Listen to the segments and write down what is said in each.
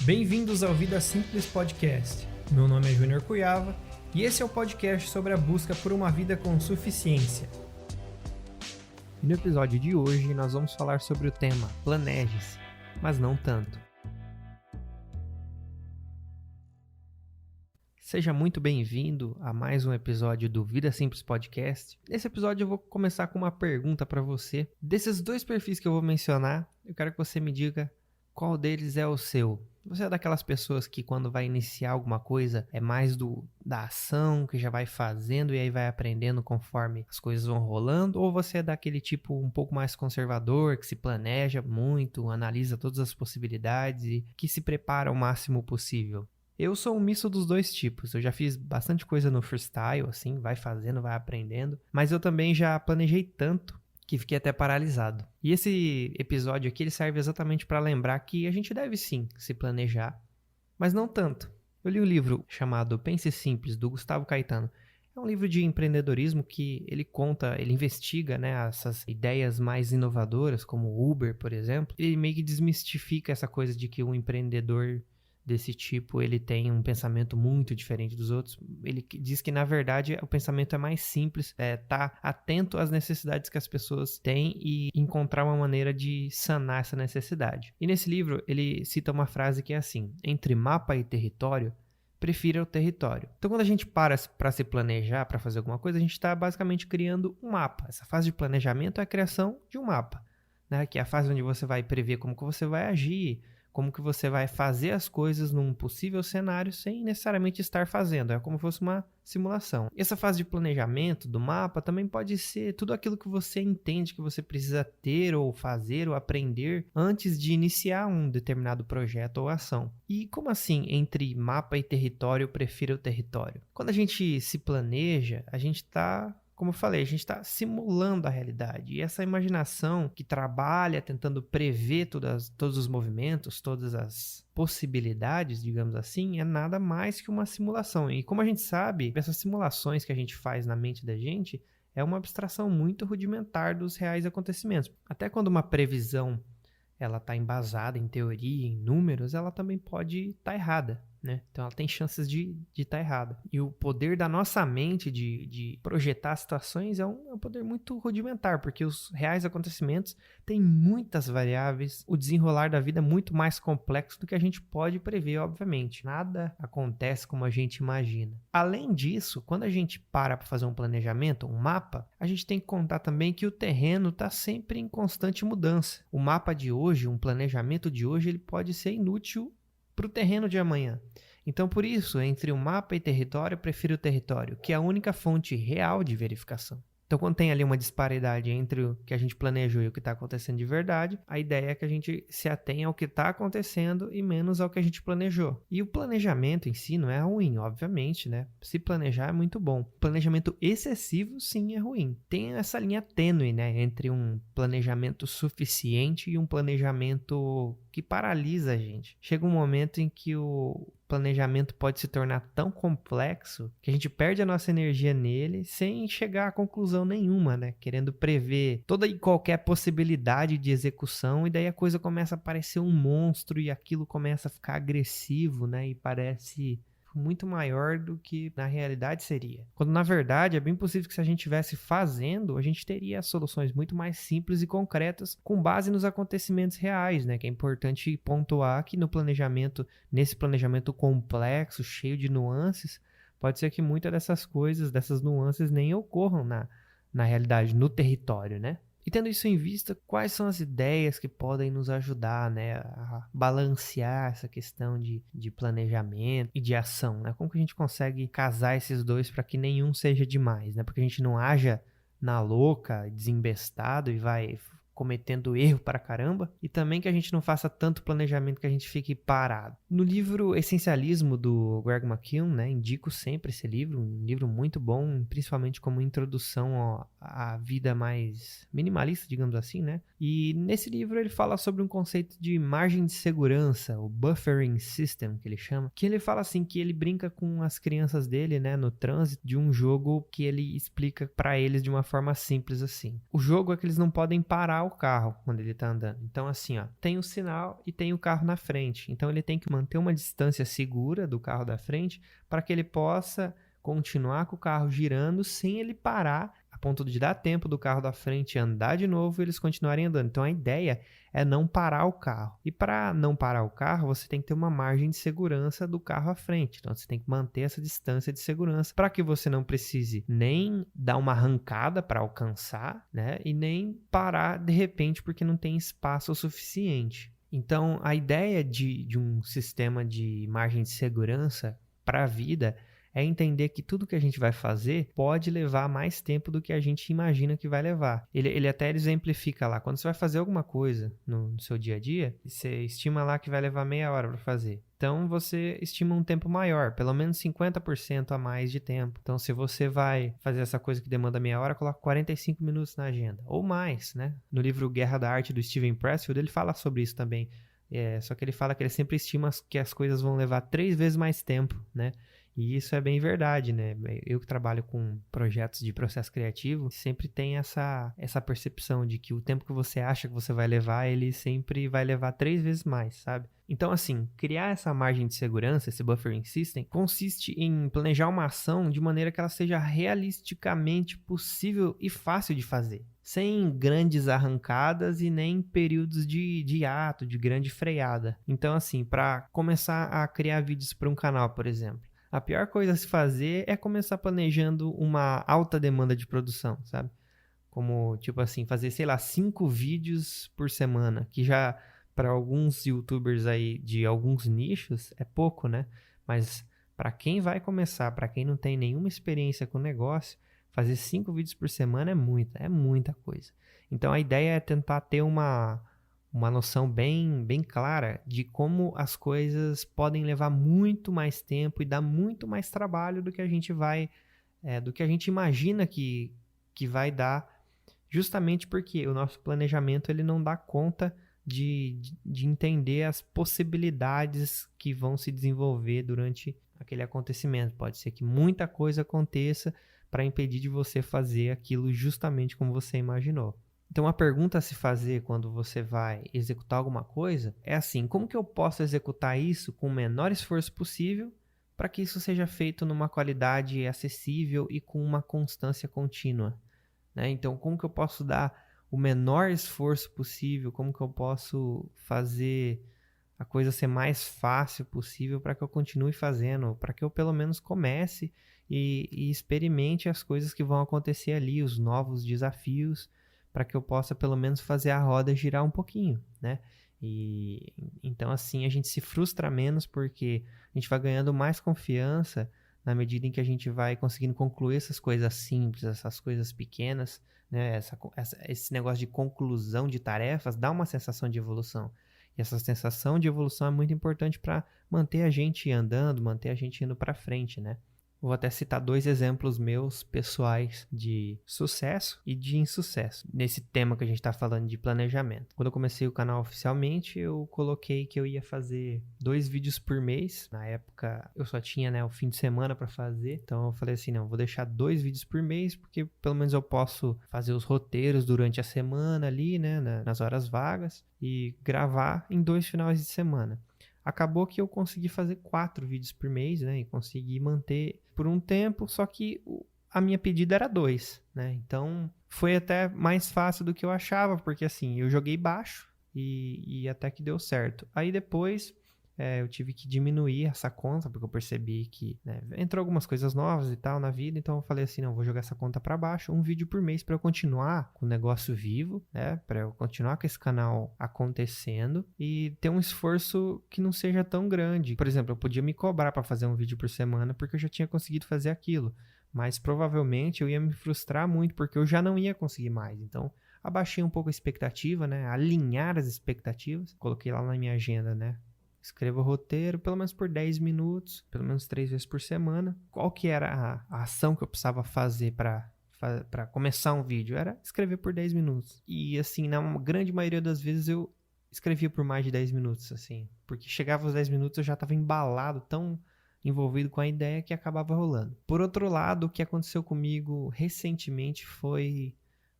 Bem-vindos ao Vida Simples Podcast. Meu nome é Júnior Cuyava e esse é o podcast sobre a busca por uma vida com suficiência. E no episódio de hoje nós vamos falar sobre o tema Planeje-se, mas não tanto. Seja muito bem-vindo a mais um episódio do Vida Simples Podcast. Nesse episódio eu vou começar com uma pergunta para você. Desses dois perfis que eu vou mencionar, eu quero que você me diga qual deles é o seu. Você é daquelas pessoas que quando vai iniciar alguma coisa é mais da ação, que já vai fazendo e aí vai aprendendo conforme as coisas vão rolando? Ou você é daquele tipo um pouco mais conservador, que se planeja muito, analisa todas as possibilidades e que se prepara o máximo possível? Eu sou um misto dos dois tipos. Eu já fiz bastante coisa no freestyle, assim, vai fazendo, vai aprendendo. Mas eu também já planejei tanto que fiquei até paralisado. E esse episódio aqui ele serve exatamente para lembrar que a gente deve sim se planejar, mas não tanto. Eu li um livro chamado Pense Simples, do Gustavo Caetano. É um livro de empreendedorismo que ele investiga, né, essas ideias mais inovadoras, como o Uber, por exemplo. Ele meio que desmistifica essa coisa de que um empreendedor desse tipo, ele tem um pensamento muito diferente dos outros. Ele diz que, na verdade, o pensamento é mais simples, tá atento às necessidades que as pessoas têm e encontrar uma maneira de sanar essa necessidade. E nesse livro, ele cita uma frase que é assim: entre mapa e território, prefira o território. Então, quando a gente para se planejar, para fazer alguma coisa, a gente está basicamente criando um mapa. Essa fase de planejamento é a criação de um mapa, né? Que é a fase onde você vai prever como que você vai agir, como que você vai fazer as coisas num possível cenário sem necessariamente estar fazendo. É como se fosse uma simulação. Essa fase de planejamento do mapa também pode ser tudo aquilo que você entende que você precisa ter ou fazer ou aprender antes de iniciar um determinado projeto ou ação. E como assim, entre mapa e território, prefira o território? Quando a gente se planeja, a gente está... Como eu falei, a gente está simulando a realidade. E essa imaginação que trabalha tentando prever todos os movimentos, todas as possibilidades, digamos assim, é nada mais que uma simulação. E como a gente sabe, essas simulações que a gente faz na mente da gente é uma abstração muito rudimentar dos reais acontecimentos. Até quando uma previsão ela está embasada em teoria, em números, ela também pode estar errada, né? Então ela tem chances de estar errada. E o poder da nossa mente de projetar situações é um poder muito rudimentar, porque os reais acontecimentos têm muitas variáveis, o desenrolar da vida é muito mais complexo do que a gente pode prever, obviamente. Nada acontece como a gente imagina. Além disso, quando a gente para fazer um planejamento, um mapa, a gente tem que contar também que o terreno está sempre em constante mudança. O mapa de hoje, um planejamento de hoje, ele pode ser inútil para o terreno de amanhã. Então, por isso, entre o mapa e território, eu prefiro o território, que é a única fonte real de verificação. Então, quando tem ali uma disparidade entre o que a gente planejou e o que está acontecendo de verdade, a ideia é que a gente se atenha ao que está acontecendo e menos ao que a gente planejou. E o planejamento em si não é ruim, obviamente, né? Se planejar é muito bom. Planejamento excessivo, sim, é ruim. Tem essa linha tênue, né, entre um planejamento suficiente e um planejamento que paralisa a gente. Chega um momento em que o planejamento pode se tornar tão complexo que a gente perde a nossa energia nele sem chegar a conclusão nenhuma, né? Querendo prever toda e qualquer possibilidade de execução, e daí a coisa começa a parecer um monstro e aquilo começa a ficar agressivo, né? E parece muito maior do que na realidade seria. Quando na verdade é bem possível que se a gente estivesse fazendo, a gente teria soluções muito mais simples e concretas com base nos acontecimentos reais, né? Que é importante pontuar que nesse planejamento complexo, cheio de nuances, pode ser que muitas dessas coisas, dessas nuances nem ocorram na realidade, no território, né? E tendo isso em vista, quais são as ideias que podem nos ajudar, né, a balancear essa questão de planejamento e de ação, né? Como que a gente consegue casar esses dois para que nenhum seja demais, né? Porque a gente não haja na louca, desembestado e vai cometendo erro para caramba, e também que a gente não faça tanto planejamento que a gente fique parado. No livro Essencialismo, do Greg McKeown, né, indico sempre esse livro, um livro muito bom, principalmente como introdução à vida mais minimalista, digamos assim, né? E nesse livro ele fala sobre um conceito de margem de segurança, o buffering system, que ele chama, que ele fala assim, que ele brinca com as crianças dele, né, no trânsito, de um jogo que ele explica para eles de uma forma simples assim. O jogo é que eles não podem parar o carro quando ele está andando. Então, assim, ó, tem o sinal e tem o carro na frente. Então, ele tem que manter uma distância segura do carro da frente para que ele possa continuar com o carro girando sem ele parar, a ponto de dar tempo do carro da frente andar de novo e eles continuarem andando. Então, a ideia é não parar o carro. E para não parar o carro, você tem que ter uma margem de segurança do carro à frente. Então, você tem que manter essa distância de segurança para que você não precise nem dar uma arrancada para alcançar, né? E nem parar de repente porque não tem espaço o suficiente. Então, a ideia de um sistema de margem de segurança para a vida é entender que tudo que a gente vai fazer pode levar mais tempo do que a gente imagina que vai levar. Ele até exemplifica lá, quando você vai fazer alguma coisa no seu dia a dia, você estima lá que vai levar meia hora para fazer. Então, você estima um tempo maior, pelo menos 50% a mais de tempo. Então, se você vai fazer essa coisa que demanda meia hora, coloca 45 minutos na agenda, ou mais, né? No livro Guerra da Arte, do Steven Pressfield, ele fala sobre isso também. Só que ele fala que ele sempre estima que as coisas vão levar 3 vezes mais tempo, né? E isso é bem verdade, né? Eu que trabalho com projetos de processo criativo, sempre tem essa percepção de que o tempo que você acha que você vai levar, ele sempre vai levar 3 vezes mais, sabe? Então, assim, criar essa margem de segurança, esse buffering system, consiste em planejar uma ação de maneira que ela seja realisticamente possível e fácil de fazer, sem grandes arrancadas e nem períodos de hiato, de grande freada. Então, assim, para começar a criar vídeos para um canal, por exemplo, a pior coisa a se fazer é começar planejando uma alta demanda de produção, sabe? Como, tipo assim, fazer, sei lá, 5 vídeos por semana, que já para alguns youtubers aí de alguns nichos é pouco, né? Mas para quem vai começar, para quem não tem nenhuma experiência com o negócio, fazer 5 vídeos por semana é muita coisa. Então a ideia é tentar ter uma noção bem clara de como as coisas podem levar muito mais tempo e dar muito mais trabalho do que a gente do que a gente imagina que vai dar, justamente porque o nosso planejamento ele não dá conta de entender as possibilidades que vão se desenvolver durante aquele acontecimento. Pode ser que muita coisa aconteça para impedir de você fazer aquilo justamente como você imaginou. Então, a pergunta a se fazer quando você vai executar alguma coisa é assim: como que eu posso executar isso com o menor esforço possível para que isso seja feito numa qualidade acessível e com uma constância contínua, né? Então, como que eu posso dar o menor esforço possível? Como que eu posso fazer a coisa ser mais fácil possível para que eu continue fazendo, para que eu pelo menos comece e experimente as coisas que vão acontecer ali, os novos desafios, para que eu possa pelo menos fazer a roda girar um pouquinho, né? E então assim a gente se frustra menos porque a gente vai ganhando mais confiança na medida em que a gente vai conseguindo concluir essas coisas simples, essas coisas pequenas, né? Esse negócio de conclusão de tarefas dá uma sensação de evolução. E essa sensação de evolução é muito importante para manter a gente andando, manter a gente indo para frente, né? Vou até citar 2 exemplos meus pessoais de sucesso e de insucesso nesse tema que a gente está falando de planejamento. Quando eu comecei o canal oficialmente, eu coloquei que eu ia fazer 2 vídeos por mês. Na época eu só tinha, né, o fim de semana para fazer, então eu falei assim, não, vou deixar 2 vídeos por mês porque pelo menos eu posso fazer os roteiros durante a semana ali, né, nas horas vagas e gravar em 2 finais de semana. Acabou que eu consegui fazer 4 vídeos por mês, né? E consegui manter por um tempo, só que a minha pedida era 2, né? Então, foi até mais fácil do que eu achava, porque assim, eu joguei baixo e até que deu certo. Aí depois, eu tive que diminuir essa conta, porque eu percebi que, né, entrou algumas coisas novas e tal na vida, então eu falei assim, não, vou jogar essa conta para baixo, 1 vídeo por mês para eu continuar com o negócio vivo, né, para eu continuar com esse canal acontecendo e ter um esforço que não seja tão grande. Por exemplo, eu podia me cobrar para fazer um vídeo por semana porque eu já tinha conseguido fazer aquilo, mas provavelmente eu ia me frustrar muito porque eu já não ia conseguir mais. Então, abaixei um pouco a expectativa, né, alinhar as expectativas, coloquei lá na minha agenda, né, escreva o roteiro pelo menos por 10 minutos, pelo menos 3 vezes por semana. Qual que era a ação que eu precisava fazer para começar um vídeo? Era escrever por 10 minutos. E assim, na grande maioria das vezes eu escrevia por mais de 10 minutos, assim. Porque chegava aos 10 minutos eu já estava embalado, tão envolvido com a ideia que acabava rolando. Por outro lado, o que aconteceu comigo recentemente foi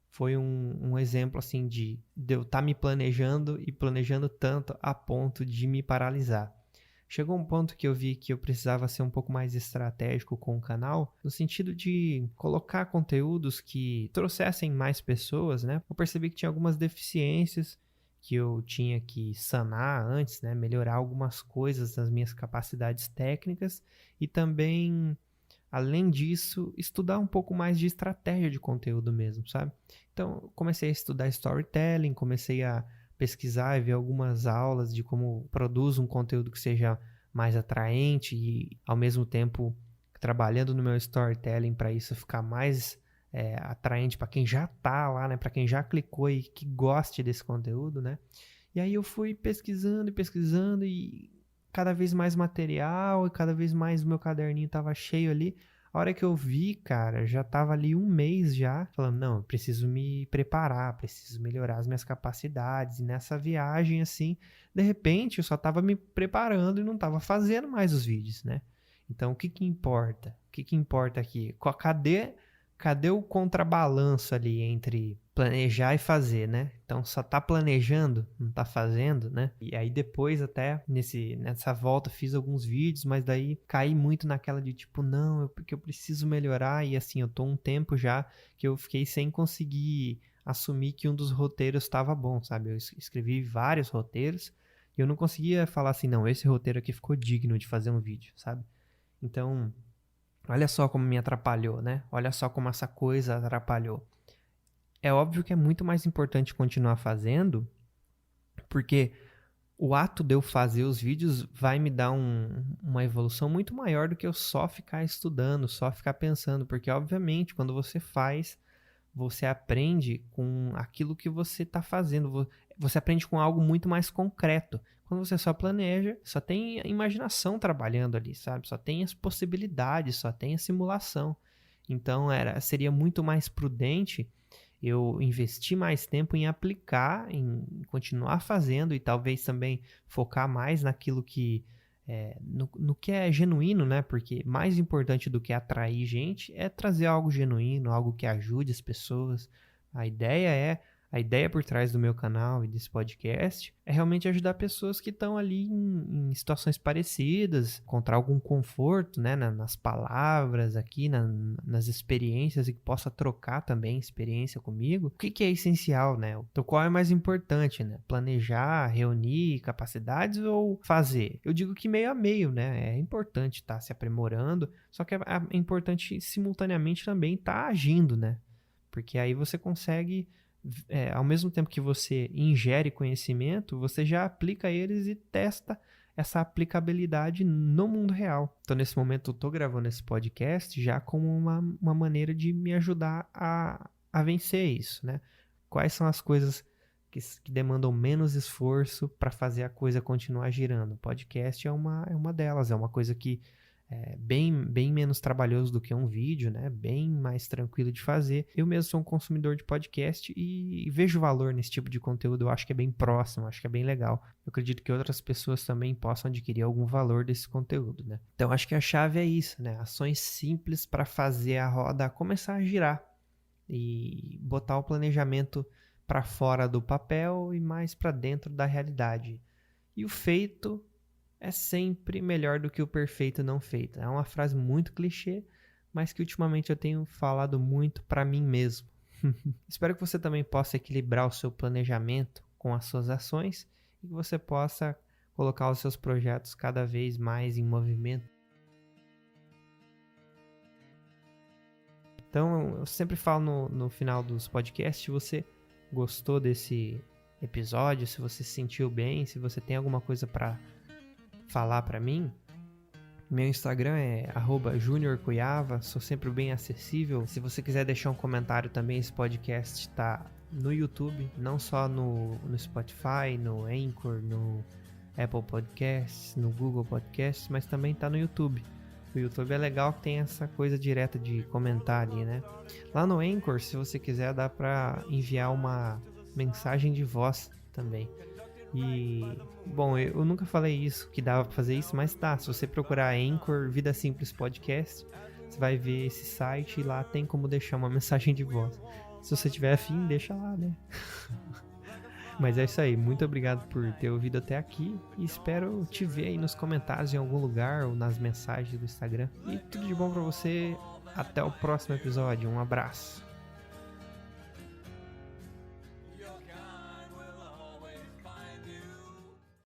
foi um exemplo assim de eu estar me planejando e planejando tanto a ponto de me paralisar. Chegou um ponto que eu vi que eu precisava ser um pouco mais estratégico com o canal, no sentido de colocar conteúdos que trouxessem mais pessoas, né? Eu percebi que tinha algumas deficiências que eu tinha que sanar antes, né? Melhorar algumas coisas das minhas capacidades técnicas e também, além disso, estudar um pouco mais de estratégia de conteúdo mesmo, sabe? Então, comecei a estudar storytelling, comecei a pesquisar e ver algumas aulas de como produz um conteúdo que seja mais atraente e, ao mesmo tempo, trabalhando no meu storytelling para isso ficar mais atraente para quem já está lá, né? Para quem já clicou e que goste desse conteúdo, né? E aí eu fui pesquisando e cada vez mais material e cada vez mais o meu caderninho estava cheio ali. A hora que eu vi, cara, já tava ali um mês já, falando, não, eu preciso me preparar, preciso melhorar as minhas capacidades. E nessa viagem, assim, de repente, eu só tava me preparando e não tava fazendo mais os vídeos, né? Então, o que que importa? O que que importa aqui? Cadê o contrabalanço ali entre planejar e fazer, né? Então só tá planejando, não tá fazendo, né? E aí depois até nessa volta fiz alguns vídeos, mas daí caí muito naquela de tipo, não, porque eu preciso melhorar e assim, eu tô um tempo já que eu fiquei sem conseguir assumir que um dos roteiros estava bom, sabe? Eu escrevi vários roteiros e eu não conseguia falar assim, não, esse roteiro aqui ficou digno de fazer um vídeo, sabe? Então, olha só como me atrapalhou, né? Olha só como essa coisa atrapalhou. É óbvio que é muito mais importante continuar fazendo, porque o ato de eu fazer os vídeos vai me dar uma evolução muito maior do que eu só ficar estudando, só ficar pensando, porque obviamente quando você faz, você aprende com aquilo que você está fazendo, você aprende com algo muito mais concreto. Quando você só planeja, só tem a imaginação trabalhando ali, sabe? Só tem as possibilidades, só tem a simulação. Então seria muito mais prudente eu investir mais tempo em aplicar, em continuar fazendo e talvez também focar mais naquilo que no que é genuíno, né? Porque mais importante do que atrair gente é trazer algo genuíno, algo que ajude as pessoas. A ideia por trás do meu canal e desse podcast é realmente ajudar pessoas que estão ali em situações parecidas, encontrar algum conforto, né, nas palavras aqui, nas experiências e que possa trocar também experiência comigo. O que é essencial, né? Então, qual é mais importante, né? Planejar, reunir capacidades ou fazer? Eu digo que meio a meio, né? É importante estar se aprimorando, só que é importante simultaneamente também estar agindo, né? Porque aí você consegue ao mesmo tempo que você ingere conhecimento, você já aplica eles e testa essa aplicabilidade no mundo real. Então, nesse momento, eu estou gravando esse podcast já como uma maneira de me ajudar a vencer isso, né? Quais são as coisas que demandam menos esforço para fazer a coisa continuar girando? O podcast é uma delas, é uma coisa que bem menos trabalhoso do que um vídeo, né? Bem mais tranquilo de fazer. Eu mesmo sou um consumidor de podcast e vejo valor nesse tipo de conteúdo. Eu acho que é bem próximo, acho que é bem legal. Eu acredito que outras pessoas também possam adquirir algum valor desse conteúdo, né? Então acho que a chave é isso, né? Ações simples para fazer a roda começar a girar e botar o planejamento para fora do papel e mais para dentro da realidade. E o feito é sempre melhor do que o perfeito não feito. É uma frase muito clichê, mas que ultimamente eu tenho falado muito para mim mesmo. Espero que você também possa equilibrar o seu planejamento com as suas ações e que você possa colocar os seus projetos cada vez mais em movimento. Então, eu sempre falo no final dos podcasts, se você gostou desse episódio, se você se sentiu bem, se você tem alguma coisa para falar para mim, meu Instagram é @juniorcuiava, sou sempre bem acessível. Se você quiser deixar um comentário também, esse podcast está no YouTube, não só no Spotify, no Anchor, no Apple Podcasts, no Google Podcasts, mas também está no YouTube. O YouTube é legal que tem essa coisa direta de comentar ali, né? Lá no Anchor, se você quiser, dá para enviar uma mensagem de voz também. E, bom, eu nunca falei isso, que dava pra fazer isso, mas tá, se você procurar Anchor Vida Simples Podcast, você vai ver esse site e lá tem como deixar uma mensagem de voz. Se você tiver afim, deixa lá, né? Mas é isso aí, muito obrigado por ter ouvido até aqui e espero te ver aí nos comentários em algum lugar ou nas mensagens do Instagram. E tudo de bom pra você, até o próximo episódio, um abraço.